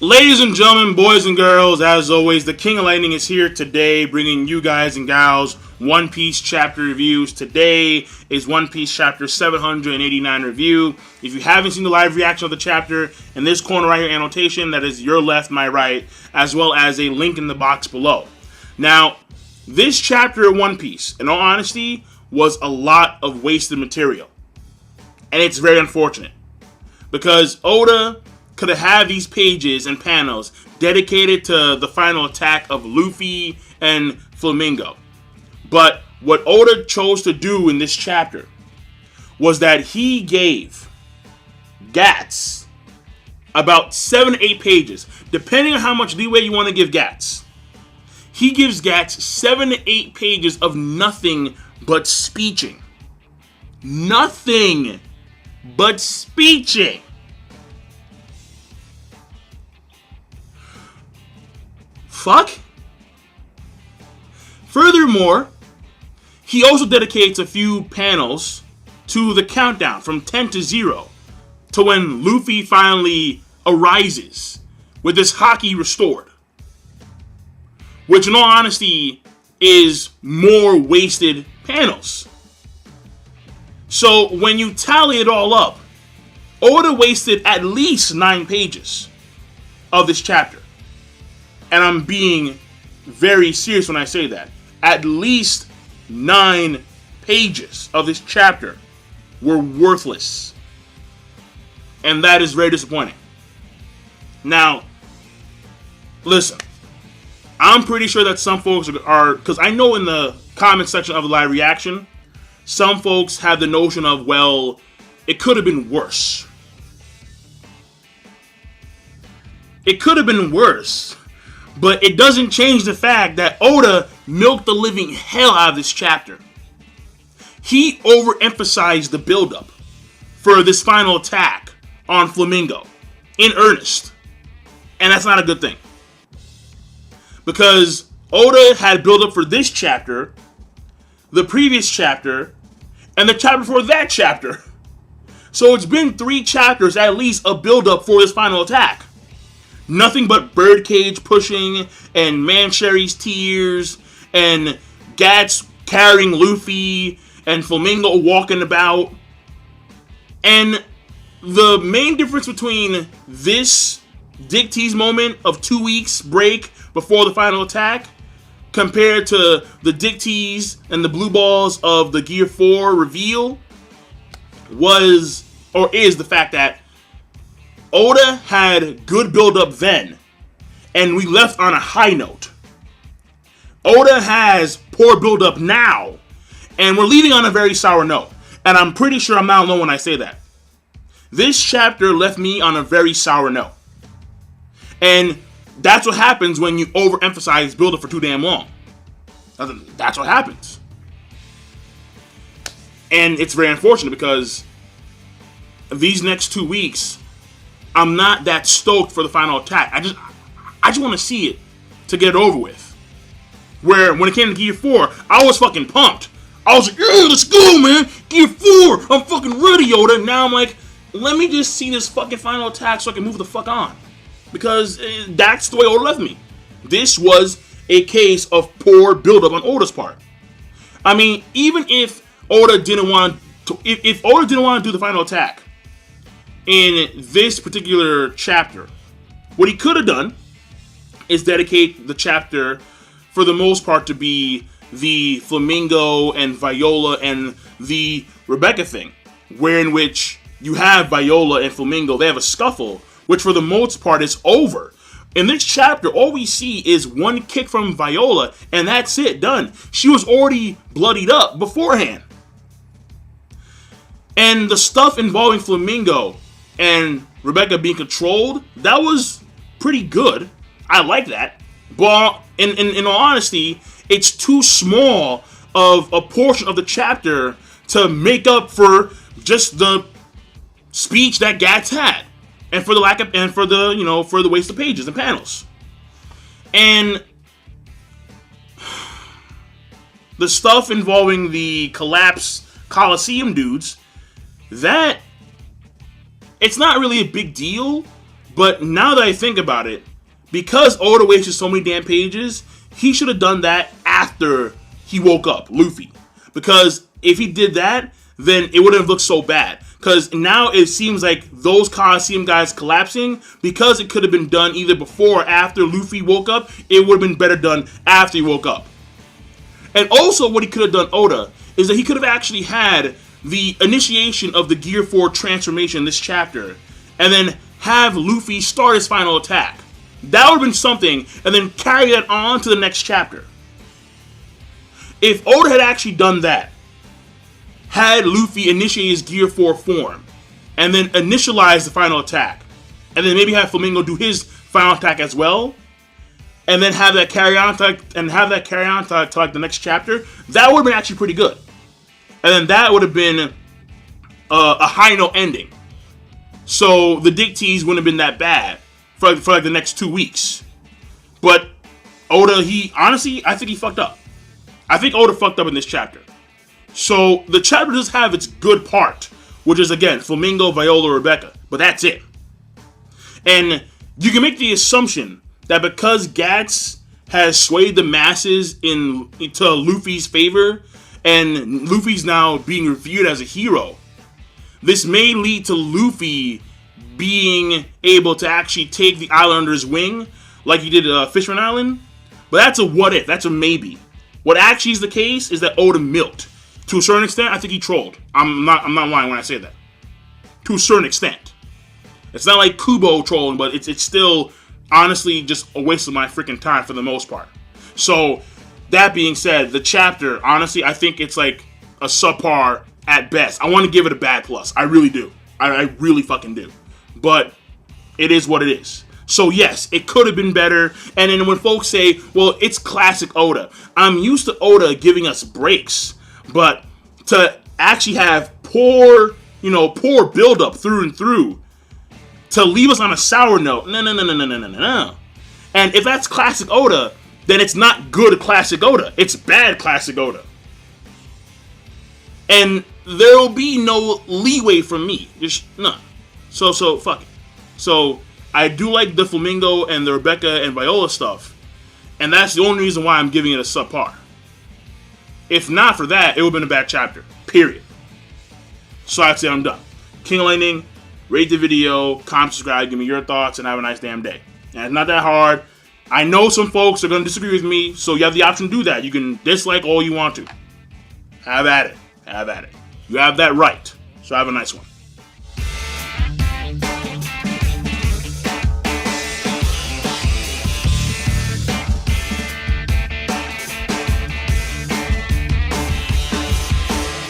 Ladies and gentlemen, boys and girls, as always, the King of Lightning is here today, bringing you guys and gals One Piece chapter reviews. Today is One Piece chapter 789 review. If you haven't seen the live reaction of the chapter, in this corner right here, annotation, that is your left, my right, as well as a link in the box below. Now, this chapter of One Piece, in all honesty, was a lot of wasted material. And it's very unfortunate. Because Oda could have had these pages and panels dedicated to the final attack of Luffy and Flamingo. But what Oda chose to do in this chapter was that he gave Gats about 7 to 8 pages, depending on how much leeway you want to give Gats. He gives Gats 7 to 8 pages of nothing but speeching. Nothing but speeching. Fuck. Furthermore, he also dedicates a few panels to the countdown from 10 to 0 to when Luffy finally arises with his haki restored. Which, in all honesty, is more wasted panels. So, when you tally it all up, Oda wasted at least 9 pages of this chapter. And I'm being very serious when I say that. At least 9 pages of this chapter were worthless. And that is very disappointing. Now, listen. I'm pretty sure that some folks are, because I know in the comment section of the live reaction, some folks have the notion of, well, it could have been worse. It could have been worse. But it doesn't change the fact that Oda milked the living hell out of this chapter. He overemphasized the buildup for this final attack on Flamingo in earnest. And that's not a good thing. Because Oda had buildup for this chapter, the previous chapter, and the chapter before that chapter. So it's been 3 chapters at least of buildup for this final attack. Nothing but birdcage pushing, and Mancherry's tears, and Gats carrying Luffy, and Flamingo walking about. And the main difference between this Dick Tease moment of 2 weeks break before the final attack compared to the Dick Tease and the blue balls of the Gear 4 reveal was, or is, the fact that Oda had good build-up then, and we left on a high note. Oda has poor build-up now, and we're leaving on a very sour note. And I'm pretty sure I'm not alone when I say that. This chapter left me on a very sour note. And that's what happens when you overemphasize build-up for too damn long. That's what happens. And it's very unfortunate because these next 2 weeks, I'm not that stoked for the final attack. I just want to see it to get it over with. Where when it came to Gear 4, I was fucking pumped. I was like, yeah, let's go, man. Gear 4, I'm fucking ready, Oda. Now I'm like, let me just see this fucking final attack so I can move the fuck on. Because that's the way Oda left me. This was a case of poor buildup on Oda's part. I mean, even if Oda didn't want to, if Oda didn't want to do the final attack in this particular chapter, what he could have done is dedicate the chapter for the most part to be the Flamingo and Viola and the Rebecca thing, where in which you have Viola and Flamingo, they have a scuffle, which for the most part is over. In this chapter, all we see is one kick from Viola, and that's it, done. She was already bloodied up beforehand. And the stuff involving Flamingo and Rebecca being controlled, that was pretty good. I like that. But in all honesty, it's too small of a portion of the chapter to make up for just the speech that Gats had. And for the lack of, and for the, for the waste of pages and panels. And the stuff involving the collapsed Coliseum dudes, that it's not really a big deal, But now that I think about it, because Oda wasted so many damn pages, he should have done that after he woke up, Luffy. Because if he did that, then it wouldn't have looked so bad. Because now it seems like those Coliseum guys collapsing, because it could have been done either before or after Luffy woke up, it would have been better done after he woke up. And also what he could have done, Oda, is that he could have actually had the initiation of the Gear 4 transformation in this chapter, and then have Luffy start his final attack. That would have been something, and then carry that on to the next chapter. If Oda had actually done that, had Luffy initiate his Gear 4 form, and then initialize the final attack, and then maybe have Flamingo do his final attack as well, and then have that carry on to like the next chapter, that would have been actually pretty good. And then that would have been a high note ending. So the Dick Tease wouldn't have been that bad for like the next 2 weeks. But Oda, I think he fucked up. I think Oda fucked up in this chapter. So the chapter does have its good part, which is, again, Flamingo, Viola, Rebecca. But that's it. And you can make the assumption that because Gats has swayed the masses into Luffy's favor, and Luffy's now being reviewed as a hero, this may lead to Luffy being able to actually take the island under his wing, like he did at Fishman Island. But that's a what if, that's a maybe. What actually is the case is that Oda milked. To a certain extent, I think he trolled. I'm not lying when I say that. To a certain extent. It's not like Kubo trolling, but it's still honestly just a waste of my freaking time for the most part. So, that being said, the chapter, honestly, I think it's like a subpar at best. I want to give it a bad plus. I really do. I really fucking do. But it is what it is. So yes, it could have been better. And then when folks say, well, it's classic Oda, I'm used to Oda giving us breaks. But to actually have poor build-up through and through, to leave us on a sour note, no. And if that's classic Oda, then it's not good classic Oda. It's bad classic Oda. And there will be no leeway from me. Just none. So fuck it. So I do like the Flamingo and the Rebecca and Viola stuff. And that's the only reason why I'm giving it a subpar. If not for that, it would have been a bad chapter. Period. So I'd say I'm done. King of Lightning, rate the video, comment, subscribe, give me your thoughts, and have a nice damn day. And it's not that hard. I know some folks are going to disagree with me, so you have the option to do that. You can dislike all you want to. Have at it. Have at it. You have that right. So have a nice one.